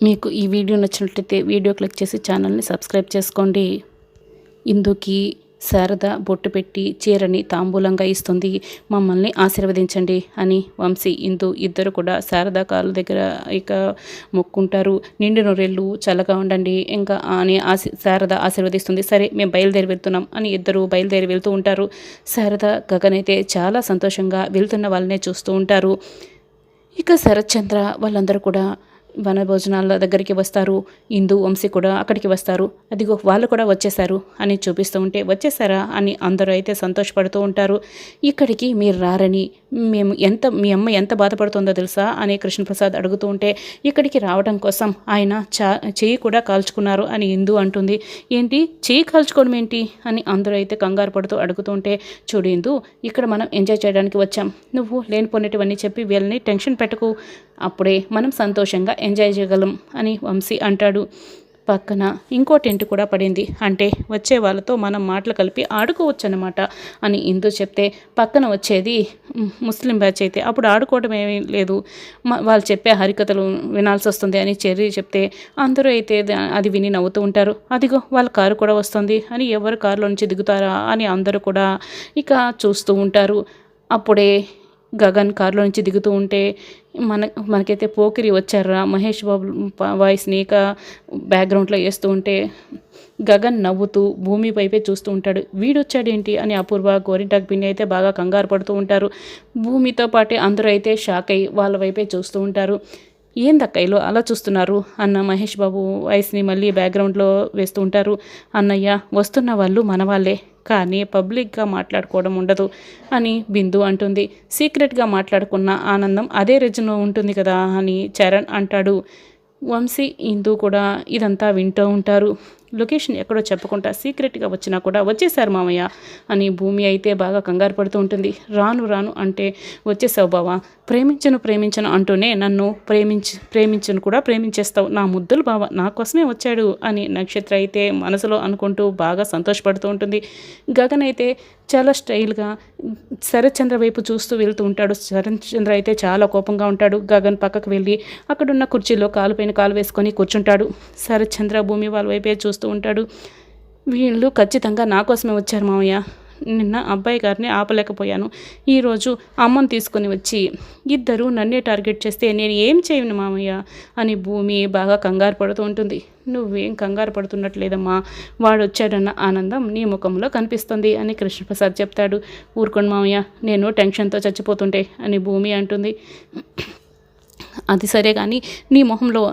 మీకు ఈ వీడియో నచ్చినట్లయితే వీడియో క్లిక్ చేసి ఛానల్ని సబ్స్క్రైబ్ చేసుకోండి. ఇందుకి శారద బొట్టు పెట్టి చీరని తాంబూలంగా ఇస్తుంది. మమ్మల్ని ఆశీర్వదించండి అని వంశీ ఇందు ఇద్దరు కూడా శారద కాళ్ళ దగ్గర ఇక మొక్కుంటారు. నిండు నూరేళ్ళు చల్లగా ఉండండి ఇంకా అని శారద ఆశీర్వదిస్తుంది. సరే మేము బయలుదేరి వెళ్తున్నాం అని ఇద్దరు బయలుదేరి వెళ్తూ ఉంటారు. శారద గగన్ అయితే చాలా సంతోషంగా వెళ్తున్న వాళ్ళనే చూస్తూ ఉంటారు. ఇక శరత్చంద్ర వాళ్ళందరూ కూడా వనభోజనాల దగ్గరికి వస్తారు. ఇందు వంశీ కూడా అక్కడికి వస్తారు. అదిగో వాళ్ళు కూడా వచ్చేసారు అని చూపిస్తూ ఉంటే వచ్చేసారా అని అందరూ అయితే సంతోషపడుతూ ఉంటారు. ఇక్కడికి మీరు రారని మీ అమ్మ ఎంత బాధపడుతుందో తెలుసా అని కృష్ణప్రసాద్ అడుగుతూ ఉంటే ఇక్కడికి రావడం కోసం ఆయన చెయ్యి కూడా కాల్చుకున్నారు అని ఇందు అంటుంది. ఏంటి చెయ్యి కాల్చుకోవడం ఏంటి అని అందరూ అయితే కంగారు పడుతూ అడుగుతూ ఉంటే చూడు ఇందు, ఇక్కడ మనం ఎంజాయ్ చేయడానికి వచ్చాం. నువ్వు లేనిపోయినటువన్నీ చెప్పి వీళ్ళని టెన్షన్ పెట్టకు, అప్పుడే మనం సంతోషంగా ఎంజాయ్ చేయగలం అని వంశీ అంటాడు. పక్కన ఇంకో టెంట్ కూడా పడింది. అంటే వచ్చే వాళ్ళతో మనం మాటలు కలిపి ఆడుకోవచ్చు అన్నమాట అని ఇందు చెప్తే పక్కన వచ్చేది ముస్లిం బ్యాచ్ అయితే అప్పుడు ఆడుకోవడం ఏమీ లేదు, వాళ్ళు చెప్పే హరికథలు వినాల్సి వస్తుంది అని చెర్రీ చెప్తే అందరూ అయితే అది విని నవ్వుతూ ఉంటారు. అదిగో వాళ్ళ కారు కూడా వస్తుంది అని ఎవరు కారులో నుంచి దిగుతారా అని అందరూ కూడా ఇక చూస్తూ ఉంటారు. అప్పుడే గగన్ కారులో నుంచి దిగుతూ ఉంటే మనకైతే పోకిరి వచ్చారా మహేష్ బాబు వాయిస్ని ఇక బ్యాక్గ్రౌండ్లో వేస్తూ ఉంటే గగన్ నవ్వుతూ భూమి వైపే చూస్తూ ఉంటాడు. వీడొచ్చాడేంటి అని అపూర్వ గోరింటాకు పిన్ని అయితే బాగా కంగారు పడుతూ ఉంటారు. భూమితో పాటే అందరూ అయితే షాక్ అయ్యి వాళ్ళ వైపే చూస్తూ ఉంటారు. ఏందక్కయ్యలో అలా చూస్తున్నారు అన్న మహేష్ బాబు వాయిస్ని మళ్ళీ బ్యాక్గ్రౌండ్లో వేస్తూ ఉంటారు. అన్నయ్య వస్తున్న వాళ్ళు మన వాళ్ళే, కానీ పబ్లిక్గా మాట్లాడుకోవడం ఉండదు అని బిందు అంటుంది. సీక్రెట్గా మాట్లాడుకున్న ఆనందం అదే రేంజ్లో ఉంటుంది కదా అని చరణ్ అంటాడు. వంశీ ఇందు కూడా ఇదంతా వింటూ ఉంటారు. లొకేషన్ ఎక్కడో చెప్పకుండా సీక్రెట్గా వచ్చినా కూడా వచ్చేసారు మామయ్య అని భూమి అయితే బాగా కంగారు పడుతూ ఉంటుంది. రాను రాను అంటే వచ్చేసావు బావా, ప్రేమించను అంటూనే నన్ను ప్రేమించను కూడా ప్రేమించేస్తావు, నా ముద్దులు బావ నా కోసమే వచ్చాడు అని నక్షత్ర అయితే మనసులో అనుకుంటూ బాగా సంతోషపడుతూ ఉంటుంది. గగన్ అయితే చాలా స్టైల్గా శరత్చంద్ర వైపు చూస్తూ వెళ్తూ ఉంటాడు. శరత్చంద్ర అయితే చాలా కోపంగా ఉంటాడు. గగన్ పక్కకు వెళ్ళి అక్కడున్న కుర్చీలో కాలుపైన కాలు వేసుకొని కూర్చుంటాడు. శరత్చంద్ర భూమి వాళ్ళ వైపే చూస్తూ ఉంటాడు. వీళ్ళు ఖచ్చితంగా నా కోసమే వచ్చారు మామయ్య, నిన్న అబ్బాయి గారిని ఆపలేకపోయాను, ఈరోజు అమ్మని తీసుకొని వచ్చి ఇద్దరు నన్నే టార్గెట్ చేస్తే నేను ఏం చేయను మామయ్య అని భూమి బాగా కంగారు పడుతూ ఉంటుంది. నువ్వేం కంగారు పడుతున్నట్లేదమ్మా, వాడు వచ్చాడన్న ఆనందం నీ ముఖంలో కనిపిస్తుంది అని కృష్ణప్రసాద్ చెప్తాడు. ఊరుకోండి మామయ్య, నేను టెన్షన్తో చచ్చిపోతుంటే అని భూమి అంటుంది. అది సరే కానీ నీ మొహంలో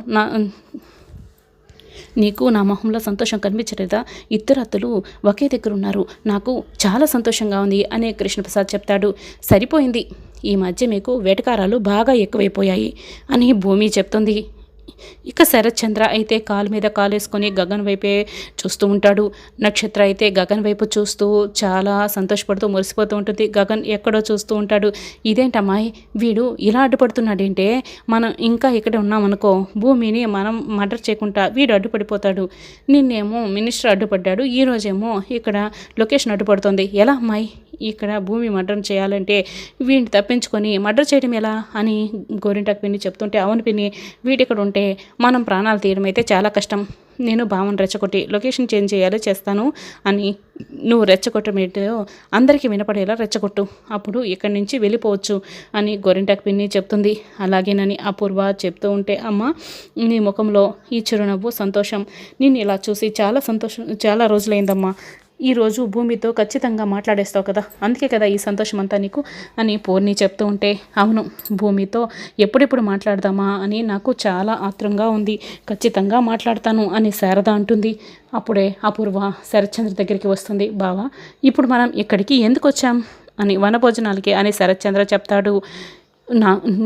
నీకు నా మొహంలో సంతోషం కనిపించలేదా? ఇద్దరు అత్తలు ఒకే దగ్గర ఉన్నారు, నాకు చాలా సంతోషంగా ఉంది అని కృష్ణప్రసాద్ చెప్తాడు. సరిపోయింది, ఈ మధ్య మీకు వేటకారాలు బాగా ఎక్కువైపోయాయి అని భూమి చెప్తుంది. ఇక శరత్చంద్ర అయితే కాలు మీద కాలేసుకొని గగన్ వైపే చూస్తూ ఉంటాడు. నక్షత్ర అయితే గగన్ వైపు చూస్తూ చాలా సంతోషపడుతూ మురిసిపోతూ ఉంటుంది. గగన్ ఎక్కడో చూస్తూ ఉంటాడు. ఇదేంటమ్మాయి వీడు ఇలా అడ్డుపడుతున్నాడేంటే, మనం ఇంకా ఇక్కడ ఉన్నామనుకో భూమిని మనం మర్డర్ చేయకుండా వీడు అడ్డుపడిపోతాడు. నిన్నేమో మినిస్టర్ అడ్డుపడ్డాడు, ఈరోజేమో ఇక్కడ లొకేషన్ అడ్డుపడుతుంది. ఎలా అమ్మాయి ఇక్కడ భూమి మర్డర్ చేయాలంటే వీడిని తప్పించుకొని మర్డర్ చేయడం ఎలా అని గోరింటాకు పిన్ని చెప్తుంటే, అవును పిన్ని వీడిక్కడ ఉంటే మనం ప్రాణాలు తీయడం అయితే చాలా కష్టం, నేను భావన రెచ్చగొట్టి లొకేషన్ చేంజ్ చేస్తాను అని నువ్వు రెచ్చగొట్టమేటో అందరికీ వినపడేలా రెచ్చగొట్టు, అప్పుడు ఇక్కడి నుంచి వెళ్ళిపోవచ్చు అని గోరింటాకు పిన్ని చెప్తుంది. అలాగేనని అపూర్వ చెప్తూ ఉంటే, అమ్మ నీ ముఖంలో ఈ చిరునవ్వు సంతోషం, నేను ఇలా చూసి చాలా రోజులైందమ్మా, ఈరోజు భూమితో ఖచ్చితంగా మాట్లాడేస్తావు కదా, అందుకే కదా ఈ సంతోషం అంతా నీకు అని పూర్ణి చెప్తూ ఉంటే, అవును భూమితో ఎప్పుడెప్పుడు మాట్లాడదామా అని నాకు చాలా ఆత్రంగా ఉంది, ఖచ్చితంగా మాట్లాడతాను అని శారద అంటుంది. అప్పుడే అపూర్వ శరత్చంద్ర దగ్గరికి వస్తుంది. బావా ఇప్పుడు మనం ఇక్కడికి ఎందుకు వచ్చాం అని వనభోజనాలకి అని శరత్చంద్ర చెప్తాడు.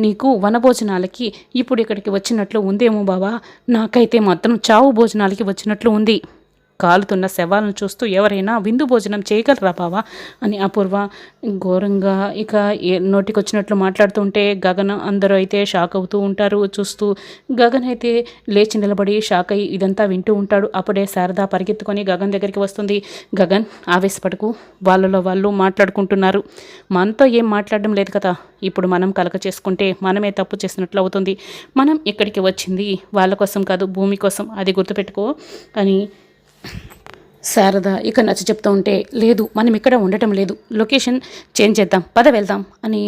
నీకు వనభోజనాలకి ఇప్పుడు ఇక్కడికి వచ్చినట్లు ఉందేమో బావా, నాకైతే మాత్రం చావు భోజనాలకి వచ్చినట్లు ఉంది, కాలుతున్న శవాలను చూస్తూ ఎవరైనా విందు భోజనం చేయగలరా బావా అని అపూర్వ ఘోరంగా ఇక నోటికొచ్చినట్లు మాట్లాడుతుంటే గగన్ అందరూ అయితే షాక్ అవుతూ ఉంటారు చూస్తూ. గగన్ అయితే లేచి నిలబడి షాక్ అయ్యి ఇదంతా వింటూ ఉంటాడు. అప్పుడే శారద పరిగెత్తుకొని గగన్ దగ్గరికి వస్తుంది. గగన్ ఆవేశపడకు, వాళ్ళలో వాళ్ళు మాట్లాడుకుంటున్నారు, మనతో ఏం మాట్లాడడం లేదు కదా, ఇప్పుడు మనం కలక చేసుకుంటే మనమే తప్పు చేసినట్లు అవుతుంది. మనం ఇక్కడికి వచ్చింది వాళ్ళ కోసం కాదు, భూమి కోసం, అది గుర్తుపెట్టుకో అని శారద ఇక నచ్చ చెప్తూ ఉంటే, లేదు మనం ఇక్కడ ఉండటం లేదు, లొకేషన్ చేంజ్ చేద్దాం, పద వెళ్దాం అని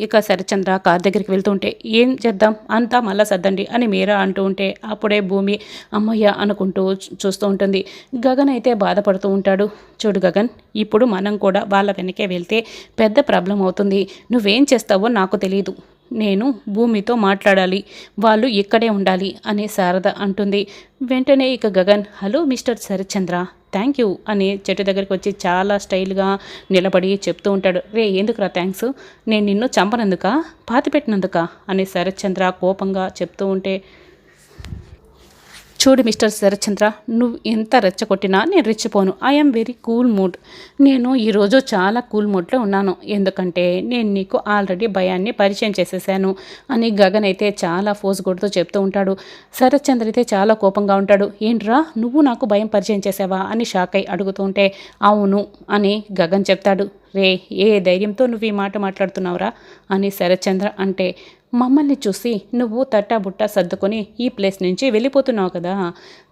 ఇక శరత్చంద్ర కార్ దగ్గరికి వెళ్తూ ఉంటే, ఏం చేద్దాం అంతా మళ్ళా సర్దండి అని మీరా అంటూ ఉంటే అప్పుడే భూమి అమ్మయ్య అనుకుంటూ చూస్తూ ఉంటుంది. గగన్ అయితే బాధపడుతూ ఉంటాడు. చూడు గగన్, ఇప్పుడు మనం కూడా వాళ్ళ వెనకే వెళ్తే పెద్ద ప్రాబ్లం అవుతుంది, నువ్వేం చేస్తావో నాకు తెలియదు, నేను భూమితో మాట్లాడాలి, వాళ్ళు ఇక్కడే ఉండాలి అని శారద అంటుంది. వెంటనే ఇక Gagan, hello mister Sharatchandra, thank you అని చెట్టు దగ్గరికి వచ్చి చాలా స్టైల్గా నిలబడి చెప్తూ ఉంటాడు. రే ఎందుకురా థ్యాంక్స్, నేను నిన్ను చంపనందుక, పాతిపెట్టినందుక అని శరత్చంద్ర కోపంగా చెప్తూ ఉంటే, చూడు మిస్టర్ శరత్చంద్ర, నువ్వు ఎంత రెచ్చగొట్టినా నేను రెచ్చిపోను, ఐఎమ్ వెరీ కూల్ మూడ్, నేను ఈరోజు చాలా కూల్ మూడ్లో ఉన్నాను, ఎందుకంటే నేను నీకు ఆల్రెడీ భయాన్ని పరిచయం చేసేసాను అని గగన్ అయితే చాలా ఫోర్స్ కొడుతూ చెప్తూ ఉంటాడు. శరత్చంద్ర అయితే చాలా కోపంగా ఉంటాడు. ఏంట్రా నువ్వు నాకు భయం పరిచయం చేసావా అని షాక్ అయి అడుగుతూ ఉంటే, అవును అని గగన్ చెప్తాడు. రే ఏ ధైర్యంతో నువ్వు ఈ మాట మాట్లాడుతున్నావురా అని శరత్చంద్ర అంటే, మమ్మల్ని చూసి నువ్వు తట్టాబుట్టా సర్దుకొని ఈ ప్లేస్ నుంచి వెళ్ళిపోతున్నావు కదా,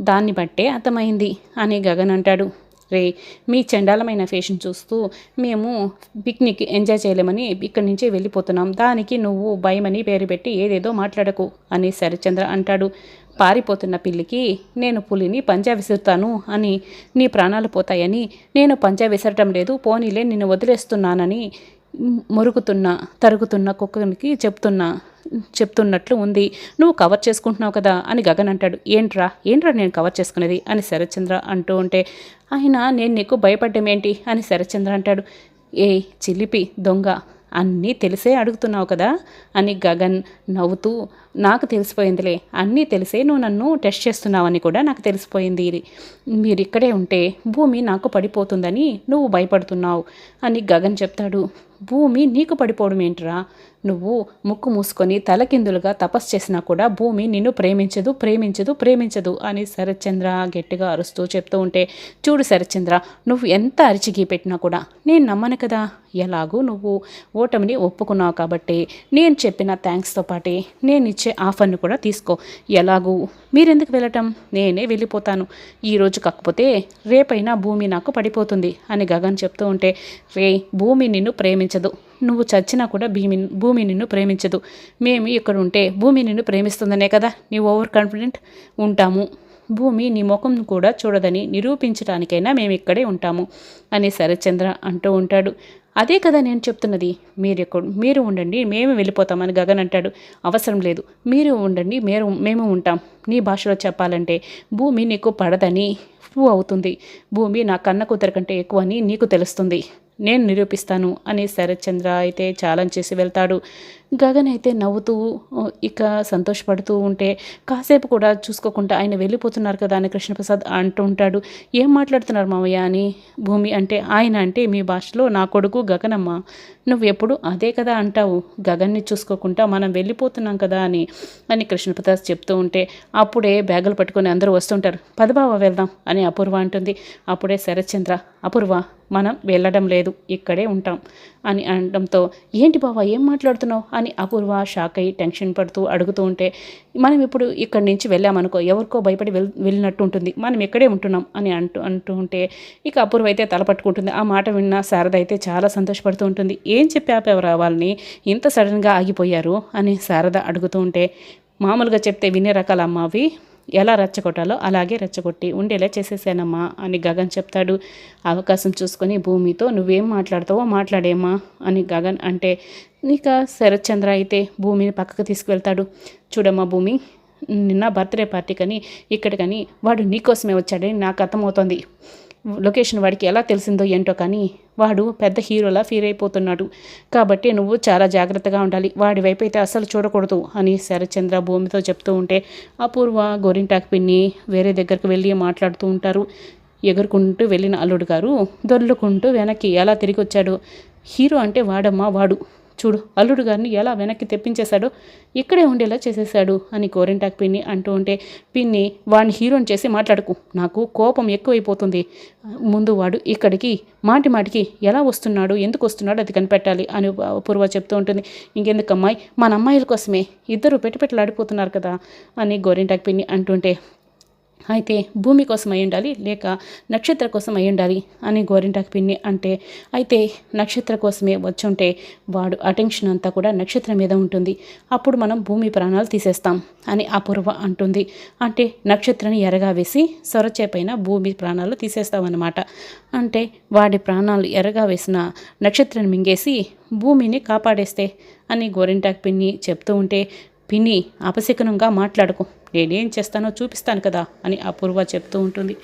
దాన్ని బట్టే అర్థమైంది అని గగన్ అంటాడు. రే మీ చండాలమైన ఫేషన్ చూస్తూ మేము పిక్నిక్ ఎంజాయ్ చేయలేమని ఇక్కడి నుంచి వెళ్ళిపోతున్నాం, దానికి నువ్వు భయమని పేరు పెట్టి ఏదేదో మాట్లాడకు అని శరత్చంద్ర అంటాడు. పారిపోతున్న పిల్లికి నేను పులిని పంజా విసురుతాను అని నీ ప్రాణాలు పోతాయని నేను పంజా విసరటం లేదు, పోనీలే నిన్ను వదిలేస్తున్నానని తరుగుతున్న కుక్కనికి చెప్తున్నట్లు ఉంది, నువ్వు కవర్ చేసుకుంటున్నావు కదా అని గగన్ అంటాడు. ఏంట్రా నేను కవర్ చేసుకునేది అని శరత్చంద్ర అంటూ ఉంటే, ఆయన నేను నీకు భయపడ్డమేంటి అని శరత్చంద్ర అంటాడు. ఏ చిలిపి దొంగ, అన్నీ తెలిసే అడుగుతున్నావు కదా అని గగన్ నవ్వుతూ, నాకు తెలిసిపోయిందిలే, అన్నీ తెలిసే నువ్వు నన్ను టెస్ట్ చేస్తున్నావని కూడా నాకు తెలిసిపోయింది, మీరు ఇక్కడే ఉంటే భూమి నాకు పడిపోతుందని నువ్వు భయపడుతున్నావు అని గగన్ చెప్తాడు. భూమి నీకు పడిపోవడం ఏంట్రా, నువ్వు ముక్కు మూసుకొని తలకిందులుగా తపస్సు చేసినా కూడా భూమి నిన్ను ప్రేమించదు అని శరత్చంద్ర గట్టిగా అరుస్తూ చెప్తూ ఉంటే, చూడు శరత్చంద్ర, నువ్వు ఎంత అరిచిగి పెట్టినా కూడా నేను నమ్మను కదా, ఎలాగూ నువ్వు ఓటమిని ఒప్పుకున్నావు కాబట్టి నేను చెప్పిన థ్యాంక్స్తో పాటే నేను ఇచ్చే ఆఫర్ని కూడా తీసుకో, ఎలాగూ మీరెందుకు వెళ్ళటం, నేనే వెళ్ళిపోతాను, ఈరోజు కాకపోతే రేపైనా భూమి నాకు పడిపోతుంది అని గగన్ చెప్తూ ఉంటే, రే భూమి నిన్ను ప్రేమించదు, నువ్వు చచ్చినా కూడా భూమి నిన్ను ప్రేమించదు, మేము ఇక్కడ ఉంటే భూమి నిన్ను ప్రేమిస్తుందనే కదా నీ ఓవర్ కాన్ఫిడెంట్ ఉంటాము, భూమి నీ ముఖం కూడా చూడదని నిరూపించడానికైనా మేము ఇక్కడే ఉంటాము అని శరత్చంద్ర అంటూ ఉంటాడు. అదే కదా నేను చెప్తున్నది, మీరు ఉండండి మేము వెళ్ళిపోతామని గగన్ అంటాడు. అవసరం లేదు, మీరు ఉండండి మేము ఉంటాం, నీ భాషలో చెప్పాలంటే భూమి నీకు పడదని ప్రూవ్ అవుతుంది, భూమి నా కన్న కూతురు కంటే ఎక్కువ అని నీకు తెలుస్తుంది, నేను నిరూపిస్తాను అని శరత్చంద్ర అయితే ఛాలెంజ్ చేసి వెళ్తాడు. గగన్ అయితే నవ్వుతూ ఇక సంతోషపడుతూ ఉంటే కాసేపు కూడా చూసుకోకుండా ఆయన వెళ్ళిపోతున్నారు కదా అని కృష్ణప్రసాద్ అంటూ ఉంటాడు. ఏం మాట్లాడుతున్నారు మామయ్య అని భూమి అంటే, ఆయన అంటే మీ భాషలో నా కొడుకు గగనమ్మ, నువ్వు ఎప్పుడు అదే కదా అంటావు, గగన్ని చూసుకోకుండా మనం వెళ్ళిపోతున్నాం కదా అని కృష్ణప్రసాద్ చెప్తూ ఉంటే అప్పుడే బ్యాగులు పట్టుకొని అందరూ వస్తుంటారు. పదబావ వెళ్దాం అని అపూర్వ అంటుంది. అప్పుడే శరత్చంద్ర, అపూర్వ మనం వెళ్ళడం లేదు ఇక్కడే ఉంటాం అని అనడంతో, ఏంటి బావా ఏం మాట్లాడుతున్నావు అని అపూర్వ షాక్ అయ్యి టెన్షన్ పడుతూ అడుగుతూ ఉంటే, మనం ఇప్పుడు ఇక్కడి నుంచి వెళ్ళామనుకో ఎవరికో భయపడి వెళ్ళినట్టు ఉంటుంది, మనం ఇక్కడే ఉంటున్నాం అని అంటూ ఉంటే ఇక అపూర్వ అయితే తలపట్టుకుంటుంది. ఆ మాట విన్న శారద అయితే చాలా సంతోషపడుతూ ఉంటుంది. ఏం చెప్పి ఆపేవరా వాళ్ళని, ఇంత సడన్గా ఆగిపోయారు అని శారద అడుగుతూ ఉంటే, మామూలుగా చెప్తే వినే రకాల అమ్మ అవి, ఎలా రెచ్చగొట్టాలో అలాగే రెచ్చగొట్టి ఉండేలా చేసేసానమ్మా అని గగన్ చెప్తాడు. అవకాశం చూసుకొని భూమితో నువ్వేం మాట్లాడతావో మాట్లాడేమ్మా అని గగన్ అంటే ఇక శరత్చంద్ర అయితే భూమిని పక్కకు తీసుకువెళ్తాడు. చూడమ్మా భూమి, నిన్న బర్త్డే పార్టీ కానీ ఇక్కడికని వాడు నీకోసమే వచ్చాడని నాకు అర్థమవుతోంది, లొకేషన్ వాడికి ఎలా తెలిసిందో ఏంటో కానీ వాడు పెద్ద హీరోలా ఫీల్ అయిపోతున్నాడు. కాబట్టి నువ్వు చాలా జాగ్రత్తగా ఉండాలి, వాడి వైపు అయితే అస్సలు చూడకూడదు అని శరత్చంద్ర భూమితో చెప్తూ ఉంటే అపూర్వ గోరింటాకు పిన్ని వేరే దగ్గరికి వెళ్ళి మాట్లాడుతూ ఉంటారు. ఎగురుకుంటూ వెళ్ళిన అల్లుడు గారు దొర్లుకుంటూ వెనక్కి ఎలా తిరిగి వచ్చాడు. హీరో అంటే వాడమ్మా వాడు, చూడు అల్లుడు గారిని ఎలా వెనక్కి తెప్పించేశాడో, ఇక్కడే ఉండేలా చేసేశాడు అని గోరింటాకు పిన్ని అంటూ ఉంటే, పిన్ని వాడిని హీరోని చేసి మాట్లాడుకు, నాకు కోపం ఎక్కువైపోతుంది. ముందు వాడు ఇక్కడికి మాటి మాటికి ఎలా వస్తున్నాడు, ఎందుకు వస్తున్నాడు అది కనిపెట్టాలి అని అపూర్వ చెప్తూ ఉంటుంది. ఇంకెందుకు అమ్మాయి, మన అమ్మాయిల కోసమే ఇద్దరు పెట్టుపెట్టలాడిపోతున్నారు కదా అని గోరింటాకు పిన్ని అంటుంటే, అయితే భూమి కోసం అయి ఉండాలి లేక నక్షత్ర కోసం అయి ఉండాలి అని గోరింటాకు పిన్ని అంటే, అయితే నక్షత్ర కోసమే వచ్చుంటే వాడు అటెన్షన్ అంతా కూడా నక్షత్రం మీద ఉంటుంది, అప్పుడు మనం భూమి ప్రాణాలు తీసేస్తాం అని అపూర్వ అంటుంది. అంటే నక్షత్రాన్ని ఎరగా వేసి సొరచేపైన భూమి ప్రాణాలు తీసేస్తామన్నమాట. అంటే వాడి ప్రాణాలు ఎరగా వేసిన నక్షత్రాన్ని మింగేసి భూమిని కాపాడేస్తే అని గోరింటాకు పిన్ని చెప్తూ ఉంటే, పిన్ని అపశకునంగా మాట్లాడుకో, నేనేం చేస్తానో చూపిస్తాను కదా అని అపూర్వ చెప్తూ ఉంటుంది.